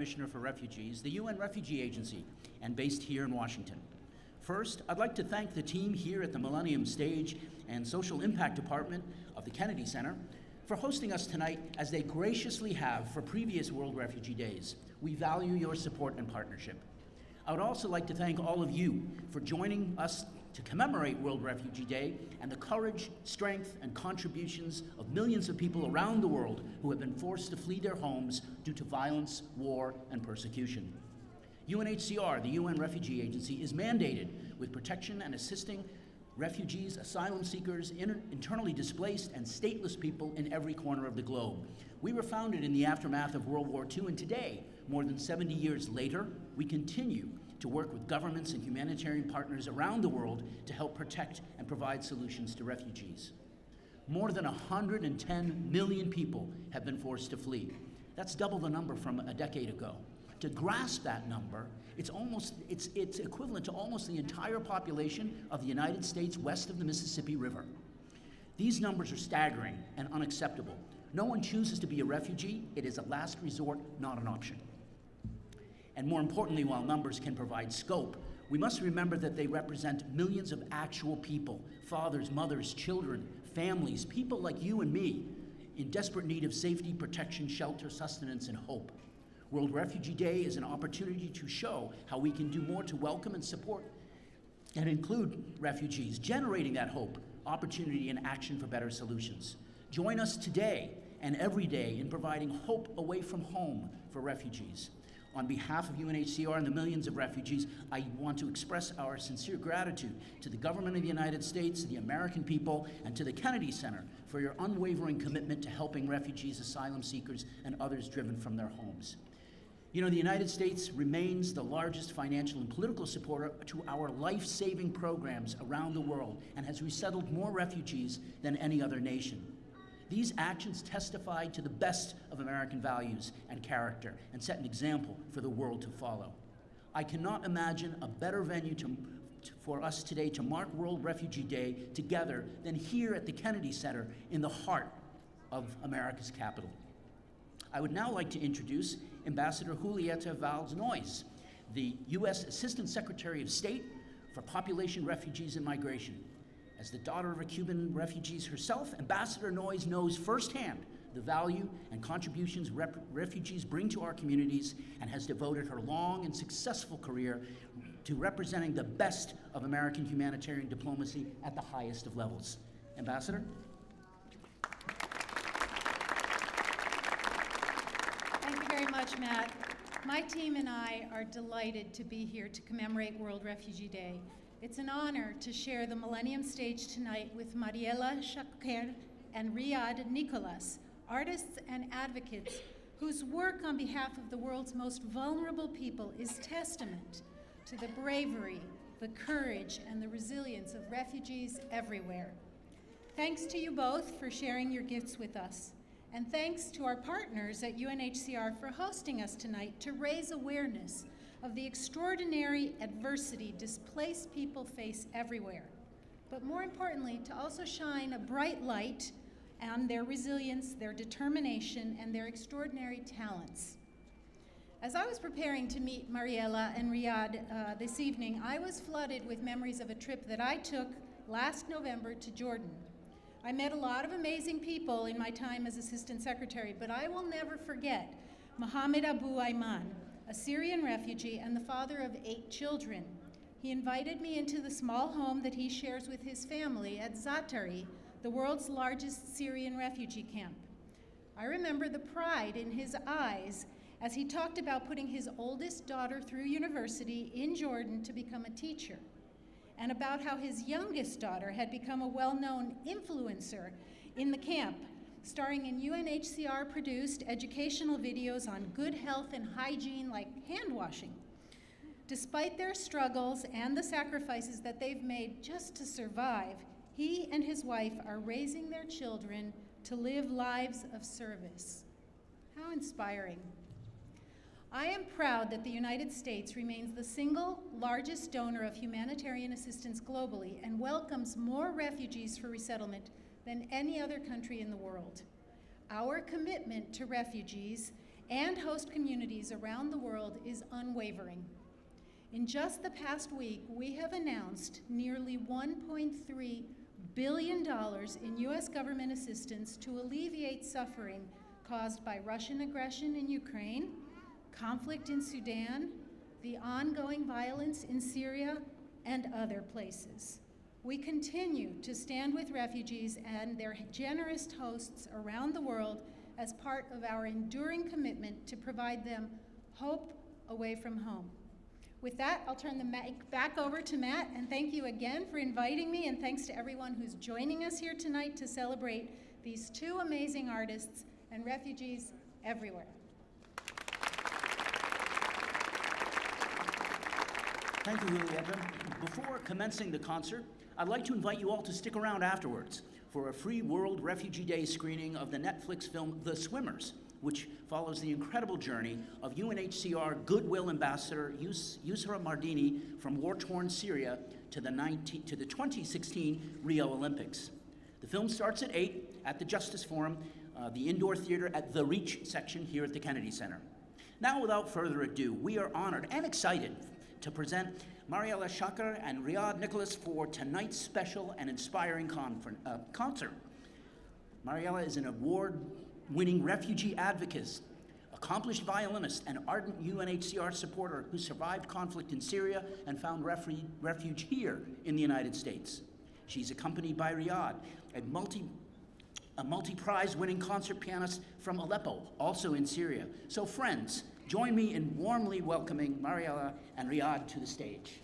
Commissioner for Refugees, the UN Refugee Agency, and based here in Washington. First, I'd like to thank the team here at the Millennium Stage and Social Impact Department of the Kennedy Center for hosting us tonight, as they graciously have for previous World Refugee Days. We value your support and partnership. I would also like to thank all of you for joining us to commemorate World Refugee Day and the courage, strength, and contributions of millions of people around the world who have been forced to flee their homes due to violence, war, and persecution. UNHCR, the UN Refugee Agency, is mandated with protection and assisting refugees, asylum seekers, internally displaced, and stateless people in every corner of the globe. We were founded in the aftermath of World War II, and today, more than 70 years later, we continue to work with governments and humanitarian partners around the world to help protect and provide solutions to refugees. More than 110 million people have been forced to flee. That's double the number from a decade ago. To grasp that number, it's equivalent to almost the entire population of the United States west of the Mississippi River. These numbers are staggering and unacceptable. No one chooses to be a refugee. It is a last resort, not an option. And more importantly, while numbers can provide scope, we must remember that they represent millions of actual people, fathers, mothers, children, families, people like you and me, in desperate need of safety, protection, shelter, sustenance, and hope. World Refugee Day is an opportunity to show how we can do more to welcome and support and include refugees, generating that hope, opportunity, and action for better solutions. Join us today and every day in providing hope away from home for refugees. On behalf of UNHCR and the millions of refugees, I want to express our sincere gratitude to the government of the United States, the American people, and to the Kennedy Center for your unwavering commitment to helping refugees, asylum seekers, and others driven from their homes. You know, the United States remains the largest financial and political supporter to our life-saving programs around the world and has resettled more refugees than any other nation. These actions testify to the best of American values and character and set an example for the world to follow. I cannot imagine a better venue for us today to mark World Refugee Day together than here at the Kennedy Center in the heart of America's capital. I would now like to introduce Ambassador Julieta Valls-Noyes, the U.S. Assistant Secretary of State for Population, Refugees, and Migration. As the daughter of a Cuban refugee herself, Ambassador Noyes knows firsthand the value and contributions refugees bring to our communities and has devoted her long and successful career to representing the best of American humanitarian diplomacy at the highest of levels. Ambassador? Thank you very much, Matt. My team and I are delighted to be here to commemorate World Refugee Day. It's an honor to share the Millennium Stage tonight with Mariela Shaker and Riyad Nicolas, artists and advocates whose work on behalf of the world's most vulnerable people is testament to the bravery, the courage, and the resilience of refugees everywhere. Thanks to you both for sharing your gifts with us, and thanks to our partners at UNHCR for hosting us tonight to raise awareness of the extraordinary adversity displaced people face everywhere, but more importantly, to also shine a bright light on their resilience, their determination, and their extraordinary talents. As I was preparing to meet Mariela and Riyad this evening, I was flooded with memories of a trip that I took last November to Jordan. I met a lot of amazing people in my time as Assistant Secretary, but I will never forget Mohammed Abu Ayman, a Syrian refugee and the father of 8 children. He invited me into the small home that he shares with his family at Zaatari, the world's largest Syrian refugee camp. I remember the pride in his eyes as he talked about putting his oldest daughter through university in Jordan to become a teacher, and about how his youngest daughter had become a well-known influencer in the camp, starring in UNHCR-produced educational videos on good health and hygiene like hand washing. Despite their struggles and the sacrifices that they've made just to survive, he and his wife are raising their children to live lives of service. How inspiring. I am proud that the United States remains the single largest donor of humanitarian assistance globally and welcomes more refugees for resettlement than any other country in the world. Our commitment to refugees and host communities around the world is unwavering. In just the past week, we have announced nearly $1.3 billion in U.S. government assistance to alleviate suffering caused by Russian aggression in Ukraine, conflict in Sudan, the ongoing violence in Syria, and other places. We continue to stand with refugees and their generous hosts around the world as part of our enduring commitment to provide them hope away from home. With that, I'll turn the mic back over to Matt, and thank you again for inviting me, and thanks to everyone who's joining us here tonight to celebrate these two amazing artists and refugees everywhere. Thank you, Julieta. Before commencing the concert, I'd like to invite you all to stick around afterwards for a free World Refugee Day screening of the Netflix film The Swimmers, which follows the incredible journey of UNHCR Goodwill Ambassador Yusra Mardini from war-torn Syria to the 2016 Rio Olympics. The film starts at 8 at the Justice Forum, the indoor theater at the Reach section here at the Kennedy Center. Now, without further ado, we are honored and excited to present Mariela Shaker and Riyad Nicolas for tonight's special and inspiring concert. Mariela is an award-winning refugee advocate, accomplished violinist, and ardent UNHCR supporter who survived conflict in Syria and found refuge here in the United States. She's accompanied by Riyad, a multi-prize winning concert pianist from Aleppo, also in Syria. So friends, join me in warmly welcoming Mariela and Riyad to the stage.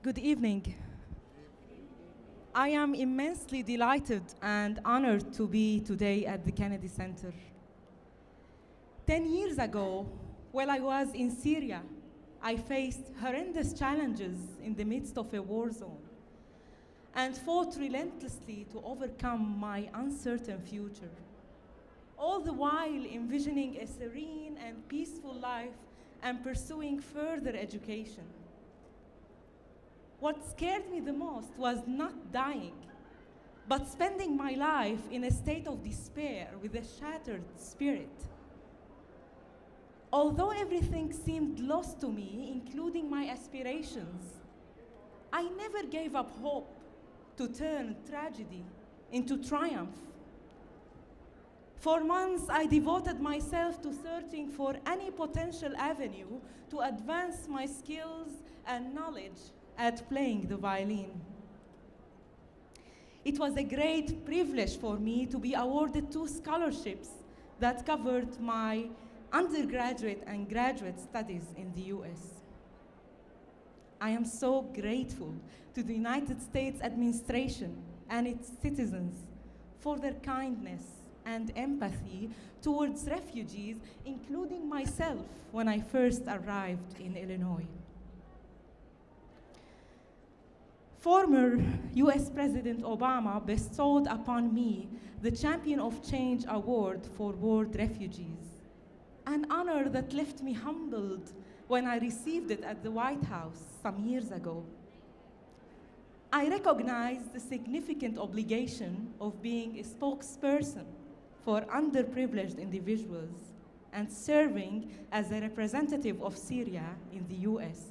Good evening. I am immensely delighted and honored to be today at the Kennedy Center. 10 years ago, while I was in Syria, I faced horrendous challenges in the midst of a war zone and fought relentlessly to overcome my uncertain future, all the while envisioning a serene and peaceful life and pursuing further education. What scared me the most was not dying, but spending my life in a state of despair with a shattered spirit. Although everything seemed lost to me, including my aspirations, I never gave up hope to turn tragedy into triumph. For months, I devoted myself to searching for any potential avenue to advance my skills and knowledge at playing the violin. It was a great privilege for me to be awarded 2 scholarships that covered my undergraduate and graduate studies in the US. I am so grateful to the United States administration and its citizens for their kindness and empathy towards refugees, including myself when I first arrived in Illinois. Former US President Obama bestowed upon me the Champion of Change Award for World Refugees, an honor that left me humbled when I received it at the White House some years ago. I recognize the significant obligation of being a spokesperson for underprivileged individuals and serving as a representative of Syria in the US,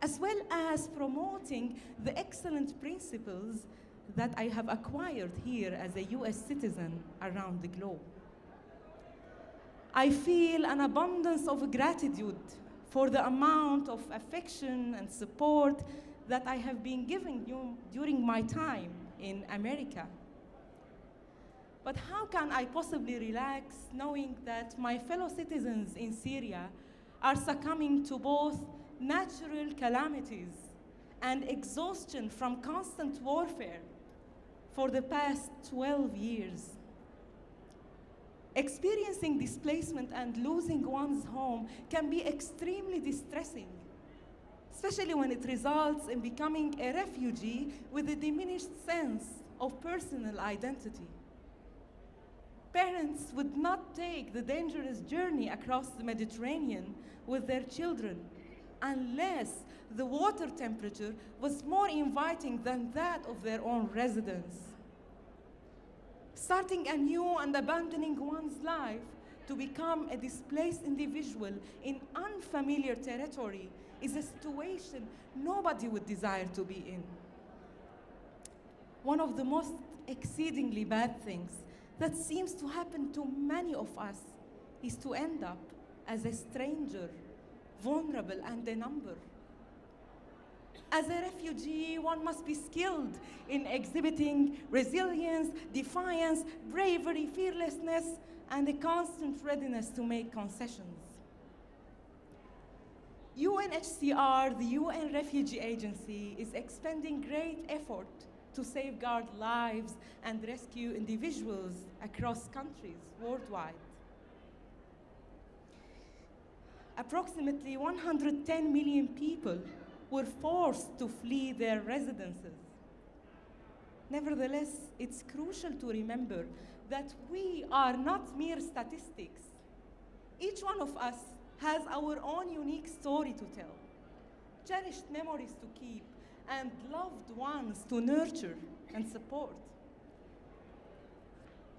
as well as promoting the excellent principles that I have acquired here as a US citizen around the globe. I feel an abundance of gratitude for the amount of affection and support that I have been given during my time in America. But how can I possibly relax knowing that my fellow citizens in Syria are succumbing to both natural calamities and exhaustion from constant warfare for the past 12 years? Experiencing displacement and losing one's home can be extremely distressing, especially when it results in becoming a refugee with a diminished sense of personal identity. Parents would not take the dangerous journey across the Mediterranean with their children unless the water temperature was more inviting than that of their own residence. Starting anew and abandoning one's life to become a displaced individual in unfamiliar territory is a situation nobody would desire to be in. One of the most exceedingly bad things that seems to happen to many of us is to end up as a stranger, vulnerable and a number. As a refugee, one must be skilled in exhibiting resilience, defiance, bravery, fearlessness, and a constant readiness to make concessions. UNHCR, the UN Refugee Agency, is expending great effort to safeguard lives and rescue individuals across countries worldwide. Approximately 110 million people were forced to flee their residences. Nevertheless, it's crucial to remember that we are not mere statistics. Each one of us has our own unique story to tell, cherished memories to keep, and loved ones to nurture and support.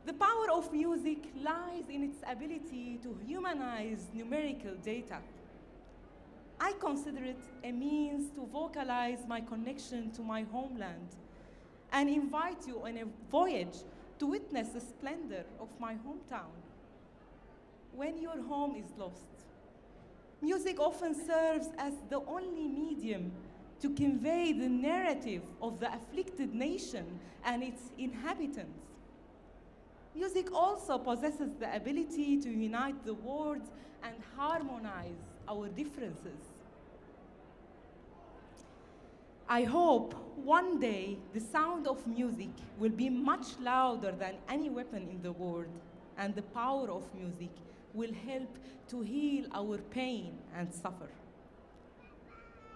The power of music lies in its ability to humanize numerical data. I consider it a means to vocalize my connection to my homeland and invite you on a voyage to witness the splendor of my hometown. When your home is lost, music often serves as the only medium to convey the narrative of the afflicted nation and its inhabitants. Music also possesses the ability to unite the world and harmonize our differences. I hope one day the sound of music will be much louder than any weapon in the world, and the power of music will help to heal our pain and suffer.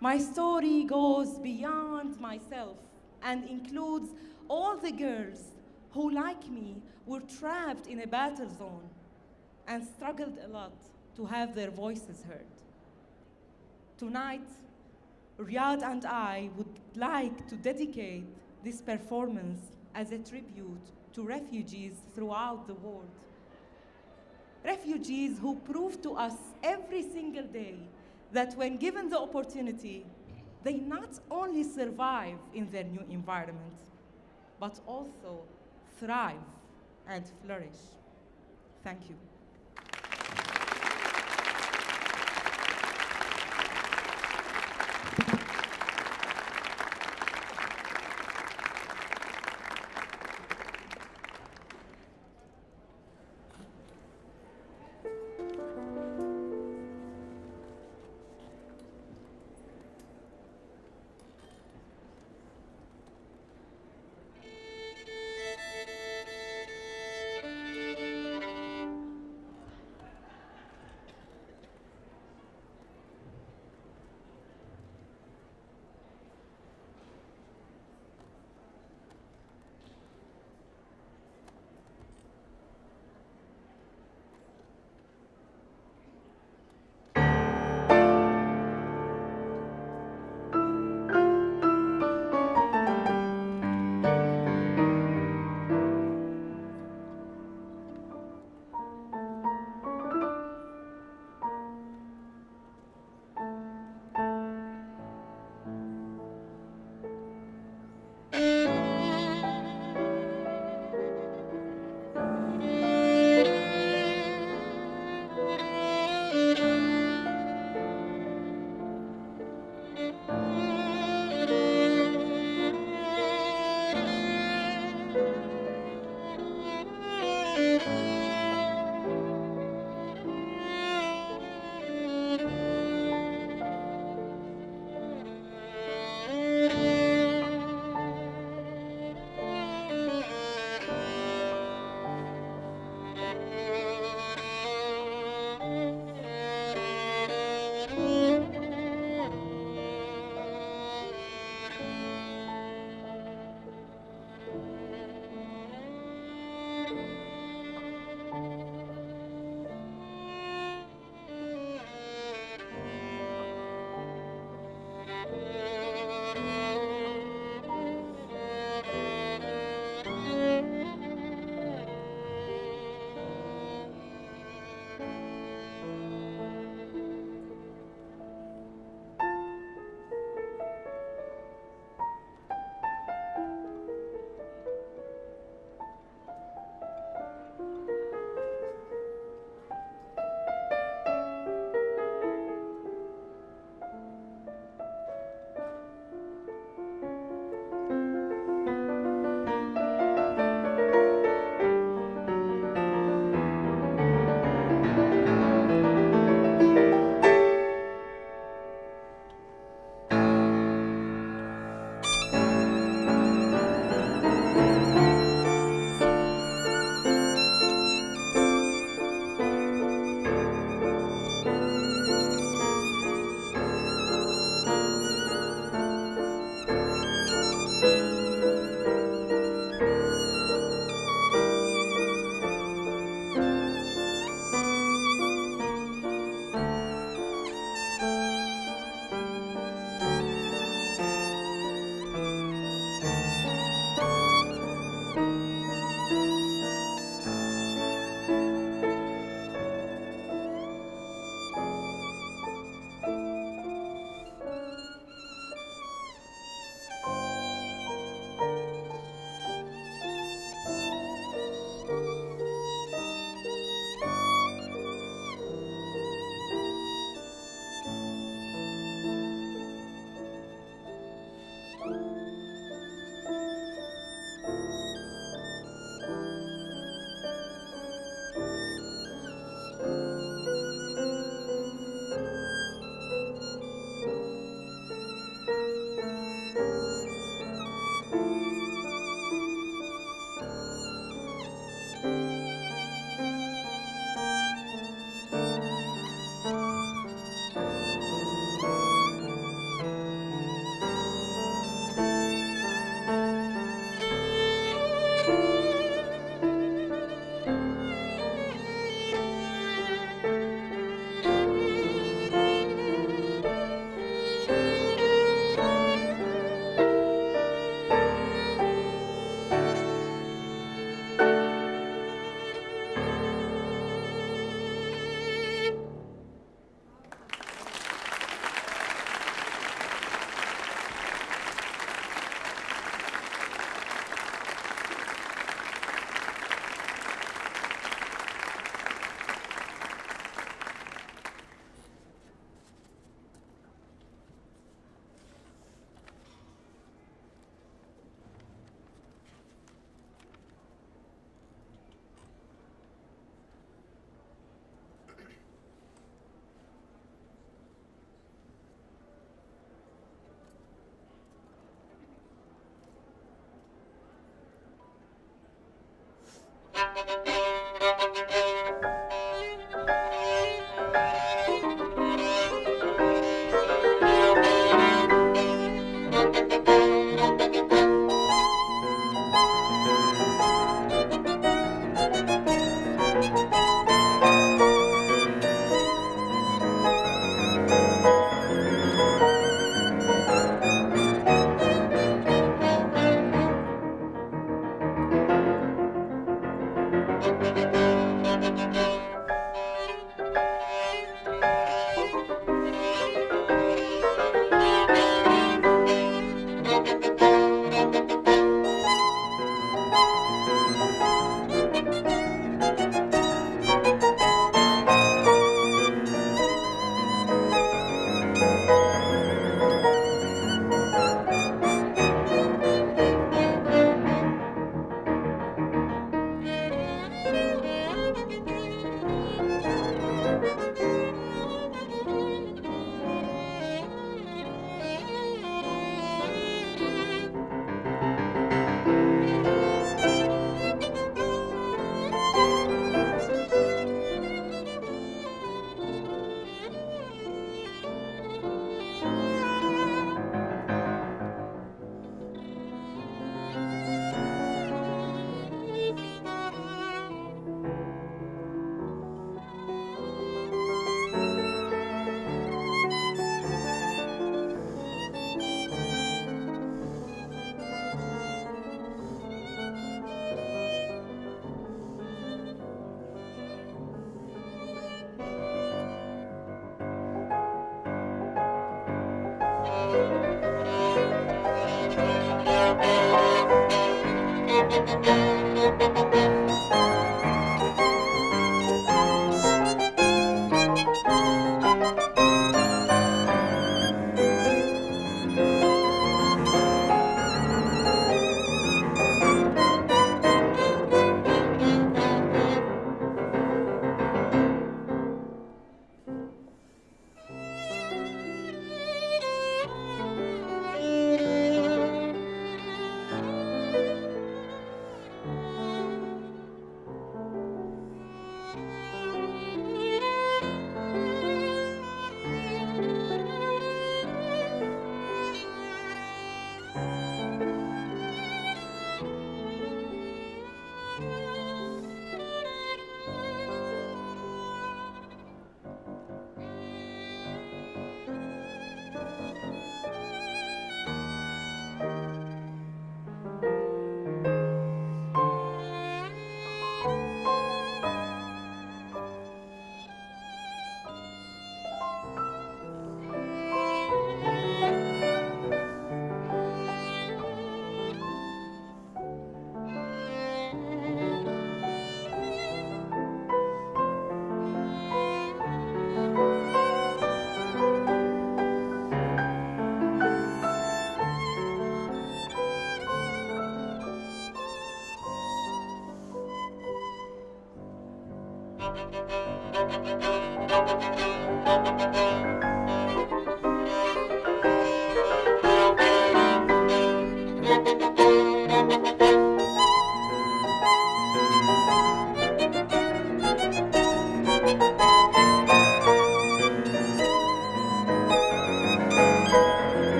My story goes beyond myself and includes all the girls who, like me, were trapped in a battle zone and struggled a lot to have their voices heard. Tonight, Riyad and I would like to dedicate this performance as a tribute to refugees throughout the world. Refugees who prove to us every single day that when given the opportunity, they not only survive in their new environment, but also thrive and flourish. Thank you.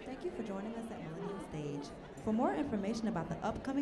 Thank you for joining us at Millennium Stage. For more information about the upcoming